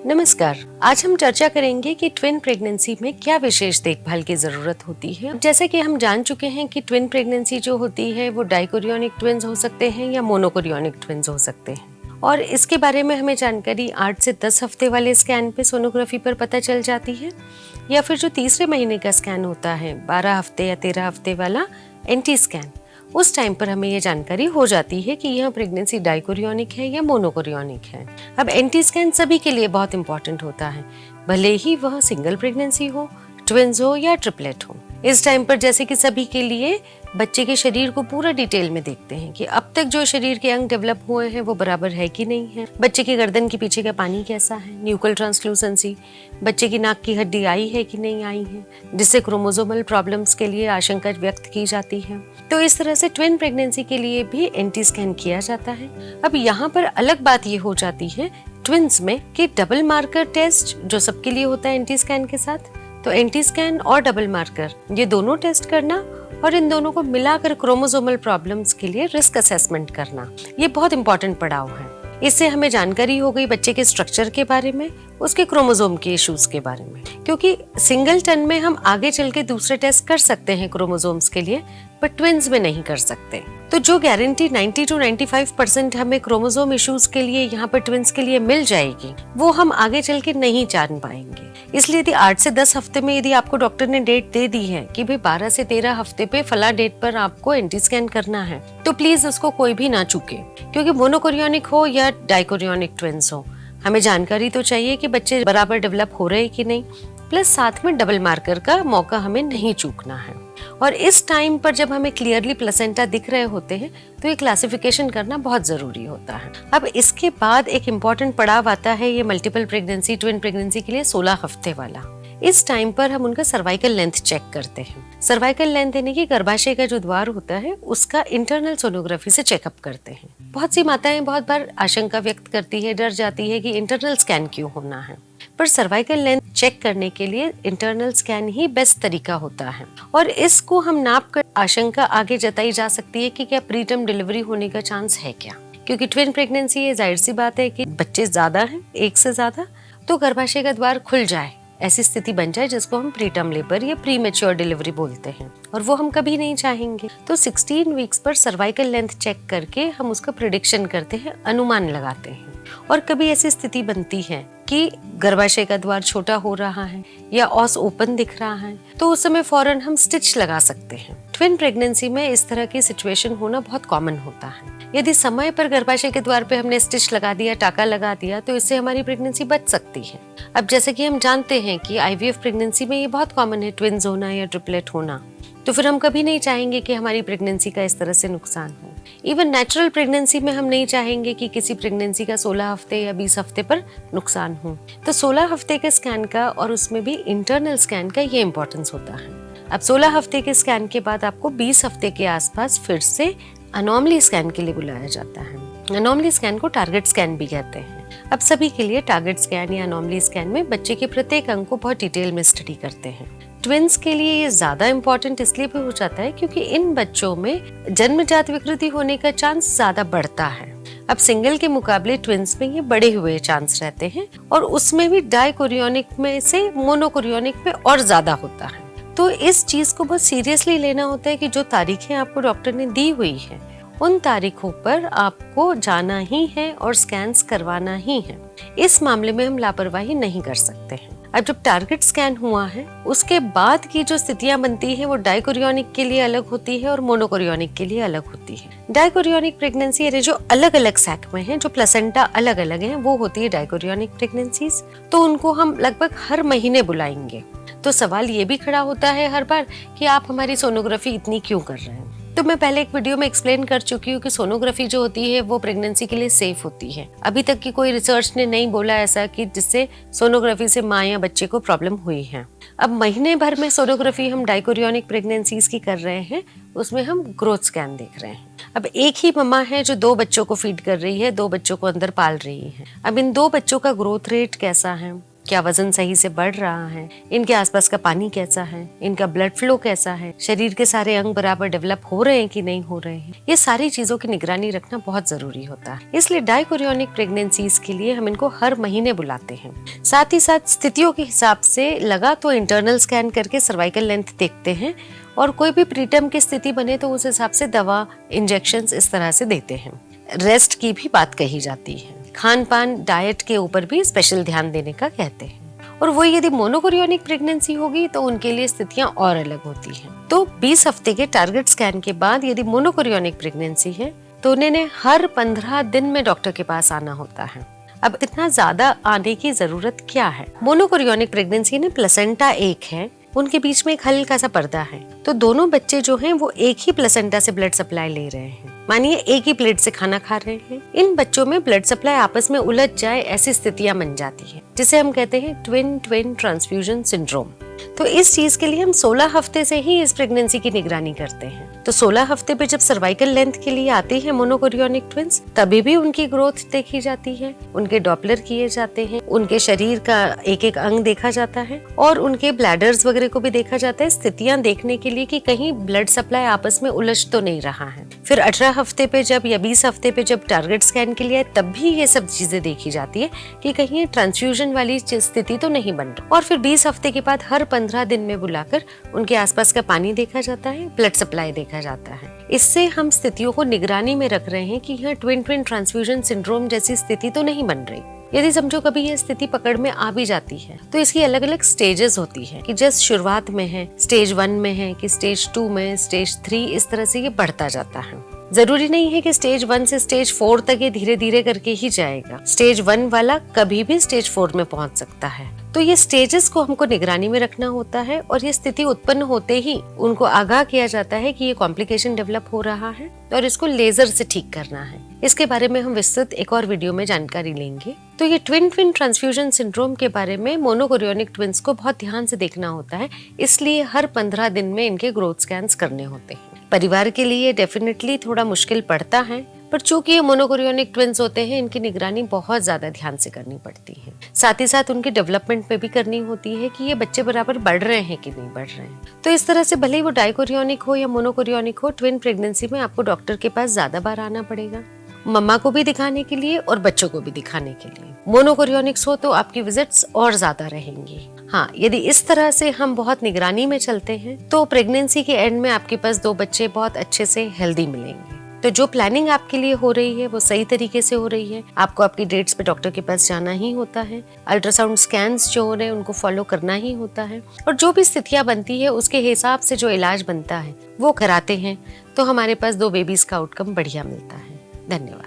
नमस्कार। आज हम चर्चा करेंगे कि ट्विन प्रेगनेंसी में क्या विशेष देखभाल की जरूरत होती है। जैसे कि हम जान चुके हैं कि ट्विन प्रेगनेंसी जो होती है वो डाइकोरियोनिक ट्विन्स हो सकते हैं या मोनोकोरियोनिक ट्विन्स हो सकते हैं और इसके बारे में हमें जानकारी 8 से 10 हफ्ते वाले स्कैन पे सोनोग्राफी पर पता चल जाती है या फिर जो तीसरे महीने का स्कैन होता है 12 हफ्ते या 13 हफ्ते वाला एंटी स्कैन, उस टाइम पर हमें ये जानकारी हो जाती है कि यह प्रेगनेंसी डाइकोरियोनिक है या मोनोकोरियोनिक है। अब एंटी स्कैन सभी के लिए बहुत इंपॉर्टेंट होता है, भले ही वह सिंगल प्रेगनेंसी हो, ट्विन्स हो या ट्रिपलेट हो। इस टाइम पर जैसे कि सभी के लिए बच्चे के शरीर को पूरा डिटेल में देखते हैं कि अब तक जो शरीर के अंग डेवलप हुए हैं वो बराबर है कि नहीं है, बच्चे की गर्दन के पीछे का पानी कैसा है, न्यूकल ट्रांसलूसेंसी, बच्चे की नाक की हड्डी आई है कि नहीं आई है, जिससे क्रोमोसोमल प्रॉब्लम्स के लिए आशंका व्यक्त की जाती है। तो इस तरह से ट्विन प्रेगनेंसी के लिए भी एंटी स्कैन किया जाता है। अब यहाँ पर अलग बात ये हो जाती है ट्विन्स में कि डबल मार्कर टेस्ट जो सबके लिए होता है एंटी स्कैन के साथ, तो एंटी स्कैन और डबल मार्कर ये दोनों टेस्ट करना और इन दोनों को मिलाकर क्रोमोसोमल प्रॉब्लम्स के लिए रिस्क असेसमेंट करना, ये बहुत इंपॉर्टेंट पड़ाव है। इससे हमें जानकारी हो गई बच्चे के स्ट्रक्चर के बारे में, उसके क्रोमोसोम के इश्यूज के बारे में, क्योंकि सिंगल टन में हम आगे चल के दूसरे टेस्ट कर सकते हैं क्रोमोसोम्स के लिए, पर ट्विन्स में नहीं कर सकते। तो जो गारंटी 90 to 95% हमें क्रोमोसोम इश्यूज के लिए यहाँ पर ट्विन्स के लिए मिल जाएगी, वो हम आगे चल के नहीं जान पाएंगे। इसलिए यदि 8 से 10 हफ्ते में यदि आपको डॉक्टर ने डेट दे दी है कि भाई 12 से 13 हफ्ते पे फला डेट पर आपको एंटी स्कैन करना है, तो प्लीज उसको कोई भी ना चूके, क्योंकि मोनोकोरियोनिक हो या डाइकोरियोनिक ट्विन्स हो, हमें जानकारी तो चाहिए कि बच्चे बराबर डेवलप हो रहे हैं कि नहीं, प्लस साथ में डबल मार्कर का मौका हमें नहीं चूकना है। और इस टाइम पर जब हमें क्लियरली प्लेसेंटा दिख रहे होते हैं तो ये क्लासिफिकेशन करना बहुत जरूरी होता है। अब इसके बाद एक इम्पॉर्टेंट पड़ाव आता है ये मल्टीपल प्रेगनेंसी ट्विन प्रेगनेंसी के लिए 16 हफ्ते वाला। इस टाइम पर हम उनका सर्वाइकल लेंथ चेक करते हैं। सर्वाइकल लेंथ यानी कि गर्भाशय का जो द्वार होता है उसका इंटरनल सोनोग्राफी से चेकअप करते हैं। बहुत सी माताएं बहुत बार आशंका व्यक्त करती है, डर जाती है कि इंटरनल स्कैन क्यों होना है, पर सर्वाइकल लेंथ चेक करने के लिए इंटरनल स्कैन ही बेस्ट तरीका होता है और इसको हम नाप कर आशंका आगे जताई जा सकती है कि क्या प्रीटर्म डिलीवरी होने का चांस है क्या, क्योंकि ट्विन प्रेगनेंसी ये जाहिर सी बात है कि बच्चे ज्यादा हैं, एक से ज्यादा, तो गर्भाशय का द्वार खुल जाए, ऐसी स्थिति बन जाए जिसको हम प्रीटर्म लेबर या प्री मैच्योर डिलीवरी बोलते हैं, और वो हम कभी नहीं चाहेंगे। तो 16 वीक्स पर सर्वाइकल लेंथ चेक करके हम उसका प्रेडिक्शन करते हैं, अनुमान लगाते हैं। और कभी ऐसी स्थिति बनती है कि गर्भाशय का द्वार छोटा हो रहा है या ऑस ओपन दिख रहा है, तो उस समय फौरन हम स्टिच लगा सकते हैं। ट्विन प्रेगनेंसी में इस तरह की सिचुएशन होना बहुत कॉमन होता है। यदि समय पर गर्भाशय के द्वार पे हमने स्टिच लगा दिया, टाका लगा दिया, तो इससे हमारी प्रेगनेंसी बच सकती है। अब जैसे कि हम जानते हैं कि आईवीएफ प्रेगनेंसी में ये बहुत कॉमन है ट्विन्स होना या ट्रिपलेट होना, तो फिर हम कभी नहीं चाहेंगे कि हमारी प्रेगनेंसी का इस तरह से नुकसान हो। इवन नेचुरल प्रेगनेंसी में हम नहीं चाहेंगे कि किसी प्रेगनेंसी का 16 हफ्ते या 20 हफ्ते पर नुकसान हो। तो 16 हफ्ते के स्कैन का और उसमें भी इंटरनल स्कैन का ये इंपॉर्टेंस होता है। अब 16 हफ्ते के स्कैन के बाद आपको 20 हफ्ते के आसपास फिर से अनोमली स्कैन के लिए बुलाया जाता है। अनोमली स्कैन को टारगेट स्कैन भी कहते हैं। अब सभी के लिए टारगेट स्कैन या अनोमली स्कैन में बच्चे के प्रत्येक अंग को बहुत डिटेल में स्टडी करते हैं। ट्विन्स के लिए ये ज्यादा इम्पोर्टेंट इसलिए भी हो जाता है क्योंकि इन बच्चों में जन्मजात विकृति होने का चांस ज्यादा बढ़ता है। अब सिंगल के मुकाबले ट्विन्स में ये बढ़े हुए चांस रहते हैं और उसमें भी डाइकोरियोनिक में से मोनोकोरियोनिक में और ज्यादा होता है। तो इस चीज को बहुत सीरियसली लेना होता है कि जो तारीखें आपको डॉक्टर ने दी हुई है उन तारीखों पर आपको जाना ही है और स्कैन्स करवाना ही है। इस मामले में हम लापरवाही नहीं कर सकते हैं। अब जब टारगेट स्कैन हुआ है उसके बाद की जो स्थितियां बनती है वो डाइकोरियोनिक के लिए अलग होती है और मोनोकोरियोनिक के लिए अलग होती है। डाइकोरियोनिक प्रेगनेंसी यानी जो अलग अलग सैक में है, जो प्लेसेंटा अलग अलग है, वो होती है डाइकोरियोनिक प्रेगनेंसीज। तो उनको हम लगभग हर महीने बुलाएंगे। तो सवाल ये भी खड़ा होता है हर बार कि आप हमारी सोनोग्राफी इतनी क्यों कर रहे हैं। तो मैं पहले एक वीडियो में एक्सप्लेन कर चुकी हूँ कि सोनोग्राफी जो होती है वो प्रेगनेंसी के लिए सेफ होती है। अभी तक की कोई रिसर्च ने नहीं बोला ऐसा कि जिससे सोनोग्राफी से माँ या बच्चे को प्रॉब्लम हुई है। अब महीने भर में सोनोग्राफी हम डाइकोरियोनिक प्रेगनेंसीज की कर रहे हैं, उसमें हम ग्रोथ स्कैन देख रहे हैं। अब एक ही मम्मा है जो 2 बच्चों को फीड कर रही है, 2 बच्चों को अंदर पाल रही है। अब इन 2 बच्चों का ग्रोथ रेट कैसा है, क्या वजन सही से बढ़ रहा है, इनके आसपास का पानी कैसा है, इनका ब्लड फ्लो कैसा है, शरीर के सारे अंग बराबर डेवलप हो रहे हैं कि नहीं हो रहे हैं, ये सारी चीजों की निगरानी रखना बहुत जरूरी होता है। इसलिए डायकोरियोनिक प्रेगनेंसीज के लिए हम इनको हर महीने बुलाते हैं। साथ ही साथ स्थितियों के हिसाब से लगा तो इंटरनल स्कैन करके सर्वाइकल लेंथ देखते हैं, और कोई भी प्रीटर्म की स्थिति बने तो उस हिसाब से दवा, इंजेक्शंस इस तरह से देते हैं। रेस्ट की भी बात कही जाती है। खान पान, डाइट के ऊपर भी स्पेशल ध्यान देने का कहते हैं। और वही यदि मोनोकोरियोनिक प्रेगनेंसी होगी तो उनके लिए स्थितियां और अलग होती हैं। तो 20 हफ्ते के टारगेट स्कैन के बाद यदि मोनोकोरियोनिक प्रेगनेंसी है तो उन्हें हर 15 दिन में डॉक्टर के पास आना होता है। अब इतना ज्यादा आने की जरूरत क्या है? मोनोकोरियोनिक प्रेगनेंसी में प्लेसेंटा एक है, उनके बीच में एक हल्का सा पर्दा है, तो दोनों बच्चे जो हैं वो एक ही प्लेसेंटा से ब्लड सप्लाई ले रहे हैं। मानिए एक ही प्लेट से खाना खा रहे हैं। इन बच्चों में ब्लड सप्लाई आपस में उलझ जाए ऐसी स्थितियां बन जाती है, जिसे हम कहते हैं ट्विन ट्रांसफ्यूजन सिंड्रोम। तो इस चीज के लिए हम 16 हफ्ते से ही इस प्रेगनेंसी की निगरानी करते हैं। तो 16 हफ्ते पे जब सर्वाइकल लेंथ के लिए आती है मोनोकोरियोनिक ट्विंस, तभी भी उनकी ग्रोथ देखी जाती है, उनके डॉपलर किए जाते हैं, उनके शरीर का एक एक अंग देखा जाता है और उनके ब्लैडर्स वगैरह को भी देखा जाता है, स्थितियां देखने के लिए कि कहीं ब्लड सप्लाई आपस में उलझ तो नहीं रहा है। फिर 18 हफ्ते पे जब या 20 हफ्ते पे जब टारगेट स्कैन के लिए आए, तब भी ये सब चीजें देखी जाती है कि कहीं ये ट्रांसफ्यूजन वाली स्थिति तो नहीं बन रही। और फिर 20 हफ्ते के बाद हर 15 दिन में बुलाकर उनके आसपास का पानी देखा जाता है, ब्लड सप्लाई देखा जाता है। इससे हम स्थितियों को निगरानी में रख रहे हैं कि यहाँ ट्विन ट्रांसफ्यूजन सिंड्रोम जैसी स्थिति तो नहीं बन रही। यदि समझो कभी ये स्थिति पकड़ में आ भी जाती है तो इसकी अलग अलग स्टेजेस होती है कि जस्ट शुरुआत में है, स्टेज 1 में है कि स्टेज 2 में, स्टेज 3, इस तरह से ये बढ़ता जाता है। जरूरी नहीं है कि स्टेज 1 से स्टेज 4 तक ये धीरे धीरे करके ही जाएगा। स्टेज 1 वाला कभी भी स्टेज 4 में पहुंच सकता है। तो ये स्टेजेस को हमको निगरानी में रखना होता है और ये स्थिति उत्पन्न होते ही उनको आगाह किया जाता है कि ये कॉम्प्लिकेशन डेवलप हो रहा है और इसको लेजर से ठीक करना है। इसके बारे में हम विस्तृत एक और वीडियो में जानकारी लेंगे। तो ये ट्विन ट्रांसफ्यूजन सिंड्रोम के बारे में मोनोकोरियोनिक ट्विंस को बहुत ध्यान से देखना होता है, इसलिए हर 15 दिन में इनके ग्रोथ स्कैन्स करने होते हैं। परिवार के लिए डेफिनेटली थोड़ा मुश्किल पड़ता है, पर चूंकि ये मोनोकोरियोनिक ट्विंस होते हैं, इनकी निगरानी बहुत ज्यादा ध्यान से करनी पड़ती है। साथ ही साथ उनके डेवलपमेंट पे भी करनी होती है कि ये बच्चे बराबर बढ़ रहे हैं कि नहीं बढ़ रहे हैं। तो इस तरह से भले ही वो डायकोरियोनिक हो या मोनोकोरियोनिक हो, ट्विन प्रेगनेंसी में आपको डॉक्टर के पास ज्यादा बार आना पड़ेगा, मम्मा को भी दिखाने के लिए और बच्चों को भी दिखाने के लिए। मोनोकोरियोनिक्स हो तो आपकी विजिट्स और ज्यादा रहेंगी। हाँ, यदि इस तरह से हम बहुत निगरानी में चलते हैं तो प्रेगनेंसी के एंड में आपके पास 2 बच्चे बहुत अच्छे से हेल्दी मिलेंगे। तो जो प्लानिंग आपके लिए हो रही है वो सही तरीके से हो रही है। आपको आपकी डेट्स पे डॉक्टर के पास जाना ही होता है, अल्ट्रासाउंड स्कैन्स जो हो रहे हैं उनको फॉलो करना ही होता है, और जो भी स्थितियां बनती है उसके हिसाब से जो इलाज बनता है वो कराते हैं, तो हमारे पास 2 बेबीज का आउटकम बढ़िया मिलता है। धन्यवाद।